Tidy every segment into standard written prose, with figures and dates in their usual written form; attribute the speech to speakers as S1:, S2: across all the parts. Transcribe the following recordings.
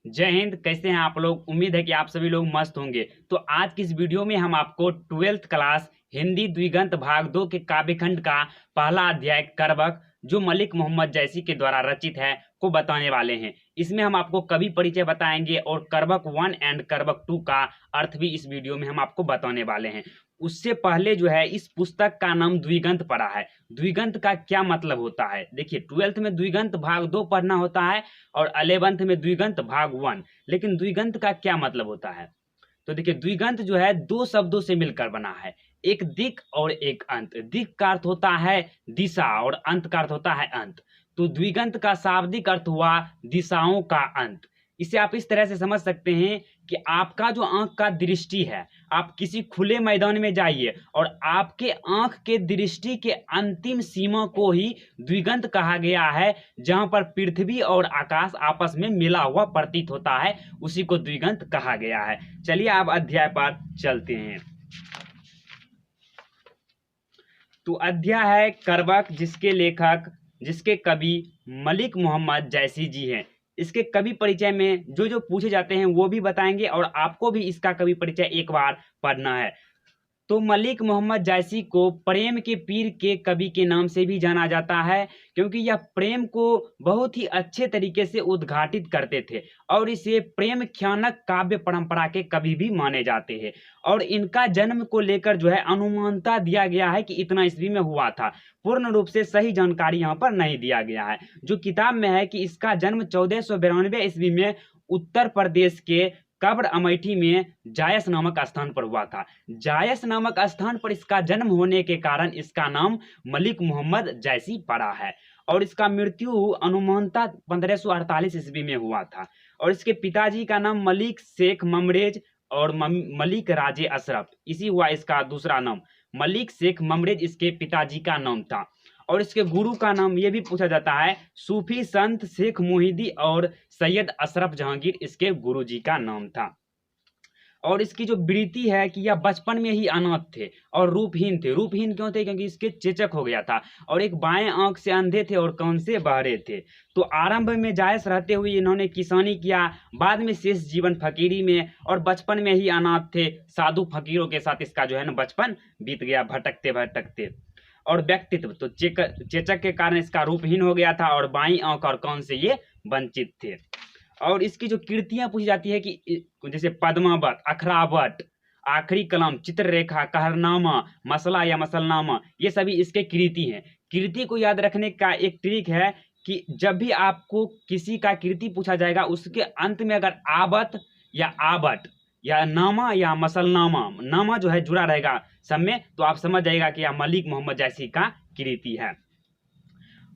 S1: जय हिंद। कैसे हैं आप लोग? उम्मीद है कि आप सभी लोग मस्त होंगे। तो आज की इस वीडियो में हम आपको 12th क्लास हिंदी द्विगंत भाग 2 के काव्यखंड का पहला अध्याय करबक, जो मलिक मोहम्मद जैसी के द्वारा रचित है, को बताने वाले हैं। इसमें हम आपको कवि परिचय बताएंगे और करबक 1 एंड करबक 2 का अर्थ भी इस वीडियो में हम आपको बताने वाले हैं। उससे पहले जो है, इस पुस्तक का नाम द्विगंत पढ़ा है। द्विगंत का क्या मतलब होता है? देखिए, 12th में द्विगंत भाग 2 पढ़ना होता है और 11th में द्विगंत भाग 1। लेकिन द्विगंत का क्या मतलब होता है? तो देखिए, द्विगंत जो है दो शब्दों से मिलकर बना है, एक दिक् और एक अंत। दिक् का अर्थ होता है दिशा और अंत का अर्थ होता है अंत। तो द्विगंत का शाब्दिक अर्थ हुआ दिशाओं का अंत। इसे आप इस तरह से समझ सकते हैं कि आपका जो आंख का दृष्टि है, आप किसी खुले मैदान में जाइए और आपके आंख के दृष्टि के अंतिम सीमा को ही द्विगंत कहा गया है। जहां पर पृथ्वी और आकाश आपस में मिला हुआ प्रतीत होता है, उसी को द्विगंत कहा गया है। चलिए अब अध्याय पर चलते हैं। तो अध्याय है करबक, जिसके कवि मलिक मोहम्मद जैसी जी हैं। इसके कवि परिचय में जो जो पूछे जाते हैं वो भी बताएंगे और आपको भी इसका कवि परिचय एक बार पढ़ना है। तो मलिक मोहम्मद जैसी को प्रेम के पीर के कवि के नाम से भी जाना जाता है, क्योंकि यह प्रेम को बहुत ही अच्छे तरीके से उद्घाटित करते थे और इसे प्रेम ख्यानक काव्य परंपरा के कवि भी माने जाते हैं। और इनका जन्म को लेकर जो है अनुमानता दिया गया है कि इतना ईस्वी में हुआ था। पूर्ण रूप से सही जानकारी यहाँ पर नहीं दिया गया है। जो किताब में है कि इसका जन्म 1492 ईस्वी में उत्तर प्रदेश के कब्र अमेठी में जायस नामक स्थान पर हुआ था। जायस नामक स्थान पर इसका जन्म होने के कारण इसका नाम मलिक मोहम्मद जैसी पड़ा है। और इसका मृत्यु अनुमानता 1548 ईस्वी में हुआ था। और इसके पिताजी का नाम मलिक शेख ममरेज और मलिक राजे अशरफ, इसी हुआ इसका दूसरा नाम। मलिक शेख ममरेज इसके पिताजी का नाम था। और इसके गुरु का नाम ये भी पूछा जाता है, सूफी संत शेख मोहिदी और सैयद अशरफ जहांगीर इसके गुरुजी का नाम था। और इसकी जो वृत्ति है कि यह बचपन में ही अनाथ थे और रूपहीन थे। रूपहीन क्यों थे? क्योंकि इसके चेचक हो गया था और एक बाएं आंख से अंधे थे और कान से बहरे थे। तो आरंभ में जायस रहते हुए इन्होंने किसानी किया, बाद में शेष जीवन फकीरी में, और बचपन में ही अनाथ थे। साधु फकीरों के साथ इसका जो है ना बचपन बीत गया, भटकते भटकते। और व्यक्तित्व तो चेचक के कारण इसका रूपहीन हो गया था और बाईं आंख और कान से ये वंचित थे। और इसकी जो कृतियां पूछी जाती है कि जैसे पद्मावत, अखरावट, आखिरी कलम, चित्ररेखा, कहरनामा, मसला या मसलनामा, ये सभी इसके कृति हैं। कृति को याद रखने का एक ट्रिक है कि जब भी आपको किसी का कृति पूछा जाएगा, उसके अंत में अगर आवत या आवट या नामा या मसलनामा, नामा जो है जुड़ा रहेगा सब में, तो आप समझ जाएगा कि यह मलिक मोहम्मद जैसी का कृति है।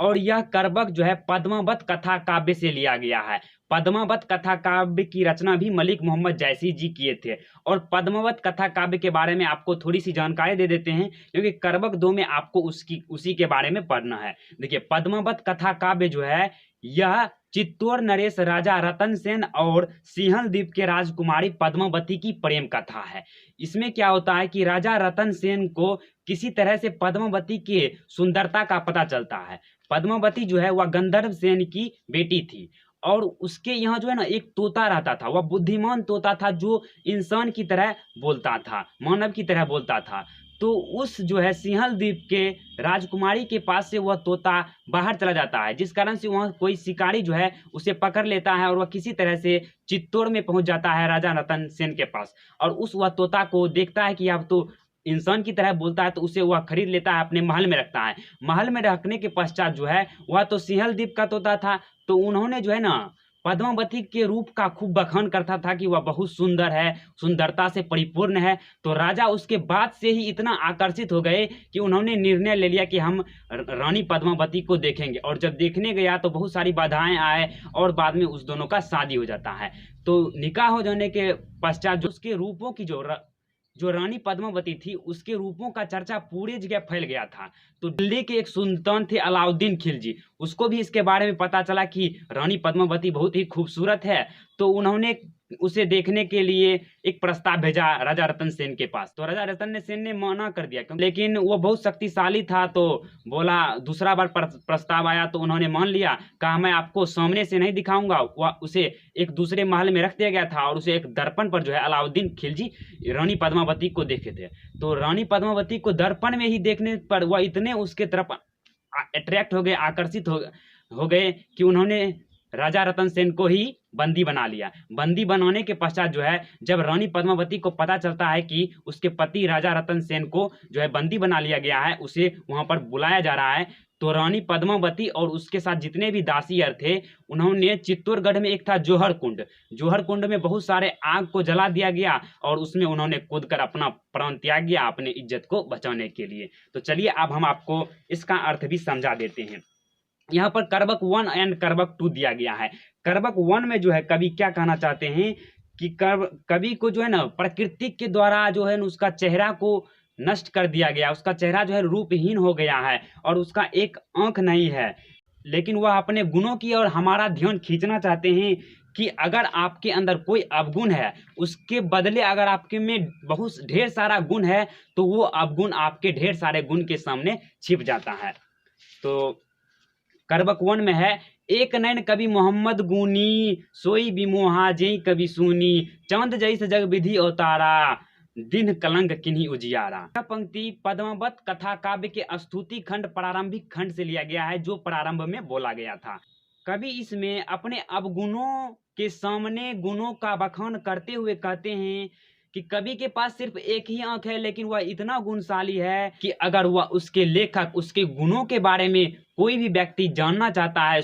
S1: और यह करबक जो है पद्मावत कथा काव्य से लिया गया है। पद्मावत कथा काव्य की रचना भी मलिक मोहम्मद जैसी जी किए थे। और पद्मावत कथा काव्य के बारे में आपको थोड़ी सी जानकारी दे देते हैं, क्योंकि करबक 2 में आपको उसी के बारे में पढ़ना है। देखिए, पद्मावत कथा काव्य जो है, यह चित्तौड़ नरेश राजा रतन सेन और सिंहल द्वीप के राजकुमारी पद्मावती की प्रेम कथा है। इसमें क्या होता है कि राजा रतन सेन को किसी तरह से पद्मावती के सुंदरता का पता चलता है। पद्मावती जो है वह गंधर्व सेन की बेटी थी और उसके यहाँ जो है ना एक तोता रहता था। वह बुद्धिमान तोता था जो इंसान की तरह बोलता था, मानव की तरह बोलता था। तो उस जो है सिंहल द्वीप के राजकुमारी के पास से वह तोता बाहर चला जाता है, जिस कारण से वहाँ कोई शिकारी जो है उसे पकड़ लेता है और वह किसी तरह से चित्तौड़ में पहुंच जाता है राजा रतन सेन के पास। और वह तोता को देखता है कि अब तो इंसान की तरह बोलता है, तो उसे वह खरीद लेता है, अपने महल में रखता है। महल में रखने के पश्चात जो है, वह तो सिंहल द्वीप का तोता था, तो उन्होंने जो है ना पद्मावती के रूप का खूब बखान करता था कि वह बहुत सुंदर है, सुंदरता से परिपूर्ण है। तो राजा उसके बात से ही इतना आकर्षित हो गए कि उन्होंने निर्णय ले लिया कि हम रानी पद्मावती को देखेंगे। और जब देखने गया तो बहुत सारी बाधाएं आए और बाद में उस दोनों का शादी हो जाता है। तो निकाह हो जाने के पश्चात जो उसके रूपों की जो रानी पद्मावती थी, उसके रूपों का चर्चा पूरे जगह फैल गया था। तो दिल्ली के एक सुल्तान थे अलाउद्दीन खिलजी, उसको भी इसके बारे में पता चला कि रानी पद्मावती बहुत ही खूबसूरत है। तो उन्होंने उसे देखने के लिए एक प्रस्ताव भेजा राजा रतन सेन के पास। तो राजा रतन सेन ने मना कर दिया, लेकिन वो बहुत शक्तिशाली था, तो बोला दूसरा बार प्रस्ताव आया तो उन्होंने मान लिया। कहा मैं आपको सामने से नहीं दिखाऊंगा। वह उसे एक दूसरे महल में रख दिया गया था और उसे एक दर्पण पर जो है अलाउद्दीन खिलजी रानी पद्मावती को देखे थे। तो रानी पद्मावती को दर्पण में ही देखने पर वह इतने उसके तरफ अट्रैक्ट हो गए, आकर्षित हो गए कि उन्होंने राजा रतन सेन को ही बंदी बना लिया। बंदी बनाने के पश्चात जो है, जब रानी पद्मावती को पता चलता है कि उसके पति राजा रतन सेन को जो है बंदी बना लिया गया है, उसे वहां पर बुलाया जा रहा है, तो रानी पद्मावती और उसके साथ जितने भी दासीयर थे, उन्होंने चित्तौड़गढ़ में एक था जोहर कुंड, जोहर कुंड में बहुत सारे आग को जला दिया गया और उसमें उन्होंने कूदकर अपना प्राण त्याग किया अपने इज्जत को बचाने के लिए। तो चलिए अब हम आपको इसका अर्थ भी समझा देते हैं। यहाँ पर करबक 1 एंड करबक 2 दिया गया है। करबक 1 में जो है कवि क्या कहना चाहते हैं कि कवि को जो है ना प्रकृति के द्वारा जो है उसका चेहरा को नष्ट कर दिया गया, उसका चेहरा जो है रूपहीन हो गया है और उसका एक आंख नहीं है, लेकिन वह अपने गुणों की और हमारा ध्यान खींचना चाहते हैं कि अगर आपके अंदर कोई अवगुण है, उसके बदले अगर आपके में बहुत ढेर सारा गुण है, तो वो अवगुण आपके ढेर सारे गुण के सामने छिप जाता है। तो करबक 1 में है, एक नैन कवि मोहम्मद गुनी, सोई बिमोहा जेई कवि सुनी, चांद जैस जग विधि अवतारा, दिन कलंक किन्हीं उजियारा। यह पंक्ति पद्मावत कथा काव्य के स्तुति खंड प्रारंभिक खंड से लिया गया है, जो प्रारंभ में बोला गया था। कवि इसमें अपने अवगुणों के सामने गुणों का बखान करते हुए कहते हैं कि कवि के पास सिर्फ एक ही आंख है, लेकिन वह इतना गुणशाली है कि अगर वह उसके लेखक उसके गुणों के बारे में कोई भी व्यक्ति जानना चाहता है,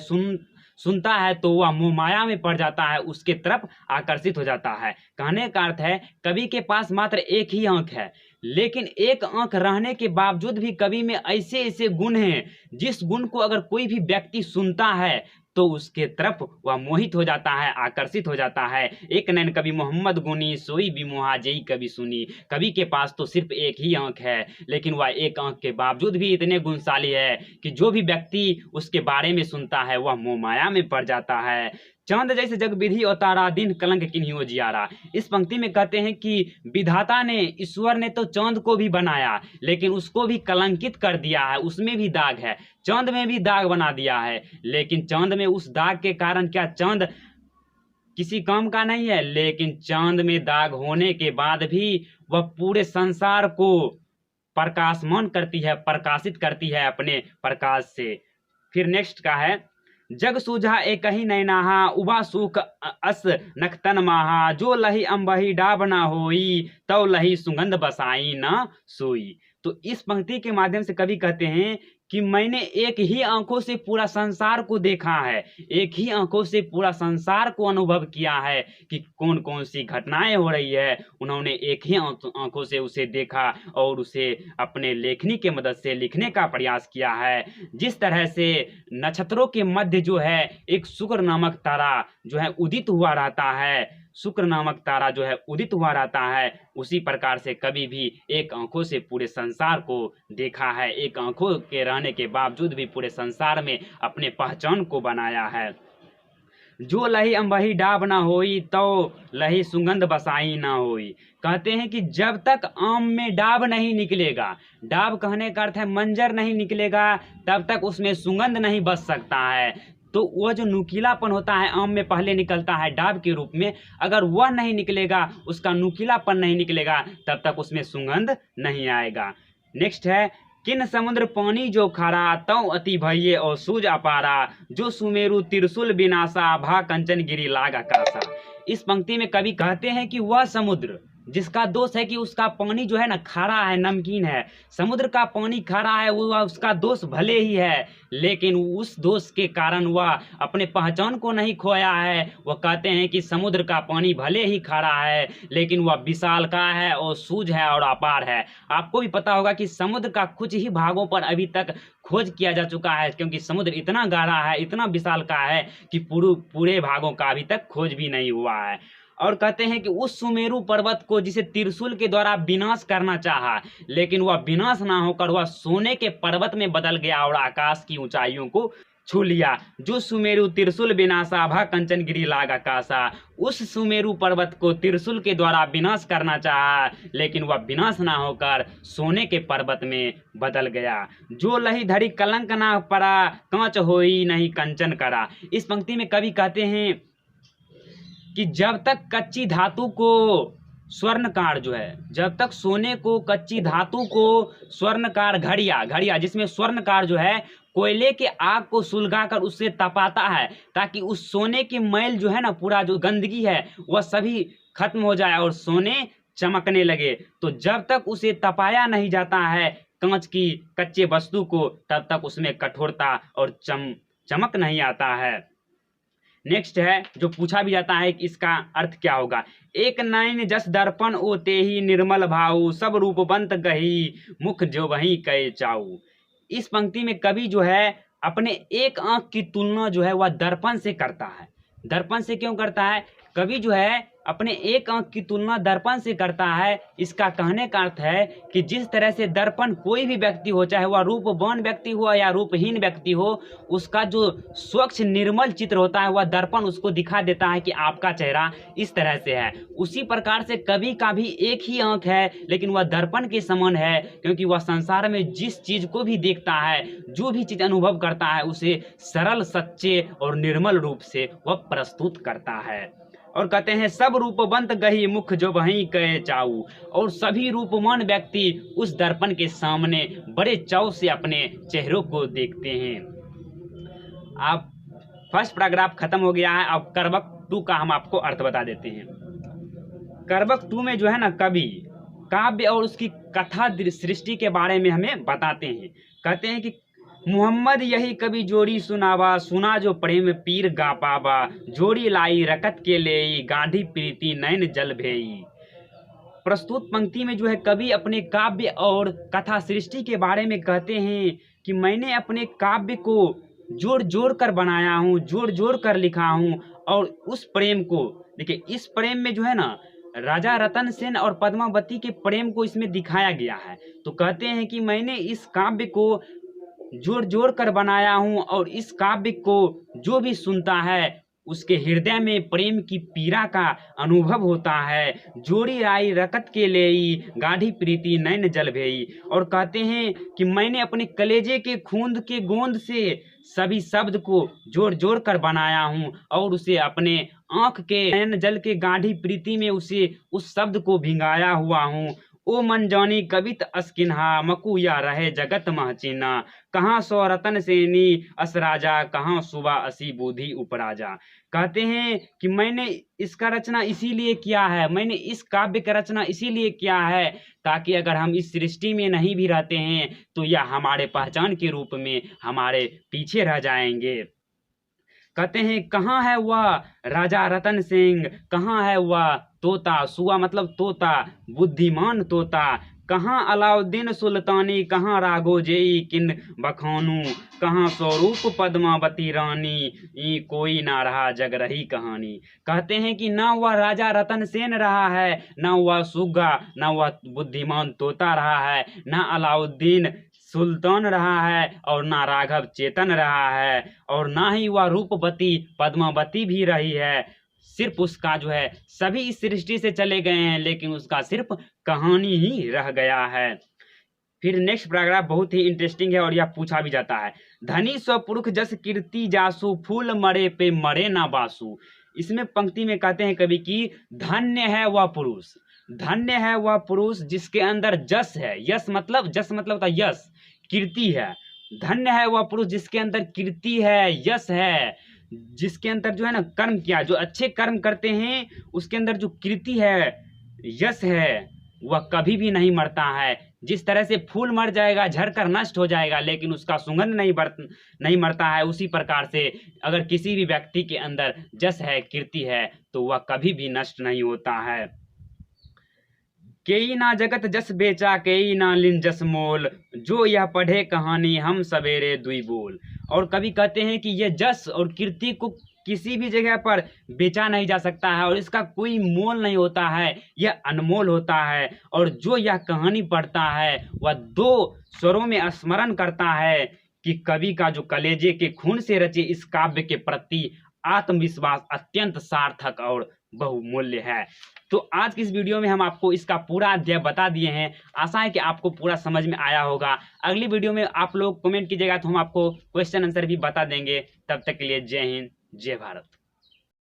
S1: सुनता है, तो वह मोह माया में पड़ जाता है, उसके तरफ आकर्षित हो जाता है। कहने का अर्थ है कवि के पास मात्र एक ही आंख है, लेकिन एक आंख रहने के बावजूद भी कवि में ऐसे ऐसे गुण हैं जिस गुण को अगर कोई भी व्यक्ति सुनता है तो उसके तरफ वह मोहित हो जाता है, आकर्षित हो जाता है। एक नैन कवि मोहम्मद गुनी, सोई बिमोहा जेई कवि सुनी। कवि के पास तो सिर्फ एक ही आंख है, लेकिन वह एक आंख के बावजूद भी इतने गुणशाली है कि जो भी व्यक्ति उसके बारे में सुनता है वह मोह माया में पड़ जाता है। चांद जैसे जग विधि अवतारा, दिन कलंक किन्हीं उजियारा। इस पंक्ति में कहते हैं कि विधाता ने, ईश्वर ने तो चांद को भी बनाया, लेकिन उसको भी कलंकित कर दिया है, उसमें भी दाग है, चांद में भी दाग बना दिया है। लेकिन चांद में उस दाग के कारण क्या चांद किसी काम का नहीं है? लेकिन चांद में दाग होने के बाद भी वह पूरे संसार को प्रकाशमान करती है, प्रकाशित करती है अपने प्रकाश से। फिर नेक्स्ट का है, जग सूझा एक ही नैनाहा, उबा सुख अस नखतन माहा, जो लही अम्बही डाब ना होई, तव लही सुगंध बसाई ना सोई। तो इस पंक्ति के माध्यम से कवि कहते हैं कि मैंने एक ही आंखों से पूरा संसार को देखा है, एक ही आंखों से पूरा संसार को अनुभव किया है कि कौन कौन सी घटनाएं हो रही है। उन्होंने एक ही आंखों से उसे देखा और उसे अपने लेखनी के मदद से लिखने का प्रयास किया है। जिस तरह से नक्षत्रों के मध्य जो है एक शुक्र नामक तारा जो है उदित हुआ रहता है, शुक्र नामक तारा जो है उदित हुआ रहता है, उसी प्रकार से कभी भी एक आंखों से पूरे संसार को देखा है, एक आंखों के रहने के बावजूद भी पूरे संसार में अपने पहचान को बनाया है। जो लही अम्बही डाब ना होई, तो लही सुगंध बसाई ना होई। कहते हैं कि जब तक आम में डाब नहीं निकलेगा, डाब कहने का अर्थ है मंजर नहीं निकलेगा, तब तक उसमें सुगंध नहीं बस सकता है। तो वह जो नुकीलापन होता है आम में पहले निकलता है डाब के रूप में, अगर वह नहीं निकलेगा, उसका नुकीलापन नहीं निकलेगा, तब तक उसमें सुगंध नहीं आएगा। नेक्स्ट है, किन समुद्र पानी जो खारा, तौ अति भये और सूझ अपारा, जो सुमेरु त्रिशूल विनाशा, भा कंचन गिरी लाग आकाशा। इस पंक्ति में कवि कहते हैं कि वह समुद्र जिसका दोष है कि उसका पानी जो है ना खारा है, नमकीन है, समुद्र का पानी खारा है, वो उसका दोष भले ही है, लेकिन उस दोष के कारण वह अपने पहचान को नहीं खोया है। वह कहते हैं कि समुद्र का पानी भले ही खारा है, लेकिन वह विशालकाय है और सूझ है और अपार है। आपको भी पता होगा कि समुद्र का कुछ ही भागों पर अभी तक खोज किया जा चुका है, क्योंकि समुद्र इतना गहरा है, इतना विशालकाय है कि पूरे भागों का अभी तक खोज भी नहीं हुआ है। और कहते हैं कि उस सुमेरु पर्वत को जिसे त्रिशूल के द्वारा विनाश करना चाहा, लेकिन वह विनाश ना होकर वह सोने के पर्वत में बदल गया और आकाश की ऊंचाइयों को छू लिया। जो सुमेरु त्रिशूल विनाशा भा कंचन गिरी लाग आकाशा। उस सुमेरु पर्वत को त्रिशूल के द्वारा विनाश करना चाहा, लेकिन वह विनाश ना होकर सोने के पर्वत में बदल गया। जो लही धरी कलंक ना पड़ा, कांच होई नहीं कंचन करा। इस पंक्ति में कवि कहते हैं कि जब तक कच्ची धातु को स्वर्णकार जो है, जब तक सोने को कच्ची धातु को स्वर्णकार घड़िया जिसमें स्वर्णकार जो है कोयले के आग को सुलगाकर उससे तपाता है, ताकि उस सोने की मैल जो है ना, पूरा जो गंदगी है वह सभी खत्म हो जाए और सोने चमकने लगे। तो जब तक उसे तपाया नहीं जाता है कांच की कच्चे वस्तु को, तब तक उसमें कठोरता और चमक नहीं आता है। नेक्स्ट है जो पूछा भी जाता है कि इसका अर्थ क्या होगा। एक नैन जस दर्पण ओते ही निर्मल भाऊ, सब रूपवंत गही मुख जो वही कहे चाऊ। इस पंक्ति में कवि जो है अपने एक आंख की तुलना जो है वह दर्पण से करता है। दर्पण से क्यों करता है? कवि जो है अपने एक आंख की तुलना दर्पण से करता है। इसका कहने का अर्थ है कि जिस तरह से दर्पण कोई भी व्यक्ति हो, चाहे वह रूपवान व्यक्ति हो या रूपहीन व्यक्ति हो, उसका जो स्वच्छ निर्मल चित्र होता है वह दर्पण उसको दिखा देता है कि आपका चेहरा इस तरह से है। उसी प्रकार से कवि का भी एक ही आंख है, लेकिन वह दर्पण के समान है, क्योंकि वह संसार में जिस चीज को भी देखता है, जो भी चीज अनुभव करता है, उसे सरल, सच्चे और निर्मल रूप से वह प्रस्तुत करता है। और कहते हैं सब रूपवंत गही मुख जो वहीं कहे चाऊ। और सभी रूपवान व्यक्ति उस दर्पण के सामने बड़े चाव से अपने चेहरों को देखते हैं। अब फर्स्ट पैराग्राफ खत्म हो गया है। अब करवक 2 का हम आपको अर्थ बता देते हैं। करवक 2 में जो है ना, कवि काव्य और उसकी कथा सृष्टि के बारे में हमें बताते हैं। कहते हैं कि मोहम्मद यही कभी जोड़ी सुनावा, सुना जो प्रेम पीर गा पावा। जोड़ी लाई रकत के लेई, गांधी प्रीति नैन जल भेई। प्रस्तुत पंक्ति में जो है कवि अपने काव्य और कथा सृष्टि के बारे में कहते हैं कि मैंने अपने काव्य को जोड़ जोड़ कर बनाया हूँ, जोड़ जोड़ कर लिखा हूँ। और उस प्रेम को देखिए, इस प्रेम में जो है ना राजा रतन सेन और पद्मावती के प्रेम को इसमें दिखाया गया है। तो कहते हैं कि मैंने इस काव्य को जोड़ जोड़ कर बनाया हूँ, और इस काव्य को जो भी सुनता है उसके हृदय में प्रेम की पीड़ा का अनुभव होता है। जोड़ी आई रकत के लेई, गाढ़ी प्रीति नैन जल भेई। और कहते हैं कि मैंने अपने कलेजे के खूंद के गोंद से सभी शब्द को जोड़ जोड़ कर बनाया हूँ, और उसे अपने आँख के नैन जल के गाढ़ी प्रीति में उसे उस शब्द को भिंगाया हुआ हूँ। ओ मन जानी कवित अस्किन्हा, मकुया रहे जगत महचिना। कहाँ सौ रतन सेनी अस राजा, कहाँ सुबह असी बुद्धि उपराजा। कहते हैं कि मैंने इसका रचना इसीलिए किया है, मैंने इस काव्य का रचना इसीलिए किया है ताकि अगर हम इस सृष्टि में नहीं भी रहते हैं तो यह हमारे पहचान के रूप में हमारे पीछे रह जाएंगे। कहते हैं कहाँ है वह राजा रतन सिंह, कहाँ है वह तोता, सुआ मतलब तोता, बुद्धिमान तोता। कहाँ अलाउद्दीन सुल्तानी, कहाँ राघोजेई किन बखानू। कहाँ स्वरूप पद्मावती रानी, ई कोई ना रहा जग रही कहानी। कहते हैं कि ना वह राजा रतन सेन रहा है, ना वह सुग्गा, ना वह बुद्धिमान तोता रहा है, ना अलाउद्दीन सुल्तान रहा है, और ना राघव चेतन रहा है, और ना ही वह रूपवती पद्मावती भी रही है। सिर्फ उसका जो है सभी इस सृष्टि से चले गए हैं, लेकिन उसका सिर्फ कहानी ही रह गया है। फिर नेक्स्ट पैराग्राफ बहुत ही इंटरेस्टिंग है और यह पूछा भी जाता है। धनी स्वपुरुष जस कीर्ति जासु, फूल मरे पे मरे ना बासु। इसमें पंक्ति में कहते हैं कवि की धन्य है वह पुरुष, धन्य है वह पुरुष जिसके अंदर जस है। जस मतलब होता है यश, कीर्ति है। धन्य है वह पुरुष जिसके अंदर कीर्ति है, यश है, जिसके अंदर जो है ना कर्म किया, जो अच्छे कर्म करते हैं उसके अंदर जो कीर्ति है, यश है, वह कभी भी नहीं मरता है। जिस तरह से फूल मर जाएगा, झड़कर नष्ट हो जाएगा, लेकिन उसका सुगंध नहीं मरता है, उसी प्रकार से अगर किसी भी व्यक्ति के अंदर जस है, कीर्ति है, तो वह कभी भी नष्ट नहीं होता है। केई ना जगत जस बेचा, केई ना लिन जस मोल, जो यह पढ़े कहानी हम सवेरे दुई बोल। और कवि कहते हैं कि यह जस और कीर्ति को किसी भी जगह पर बेचा नहीं जा सकता है, और इसका कोई मोल नहीं होता है, यह अनमोल होता है। और जो यह कहानी पढ़ता है वह 2 स्वरों में स्मरण करता है कि कवि का जो कलेजे के खून से रचे इस काव्य के प्रति आत्मविश्वास अत्यंत सार्थक और बहुमूल्य है। तो आज की इस वीडियो में हम आपको इसका पूरा अध्याय बता दिए हैं। आशा है कि आपको पूरा समझ में आया होगा। अगली वीडियो में आप लोग कमेंट कीजिएगा तो हम आपको क्वेश्चन आंसर भी बता देंगे। तब तक के लिए जय हिंद, जय भारत।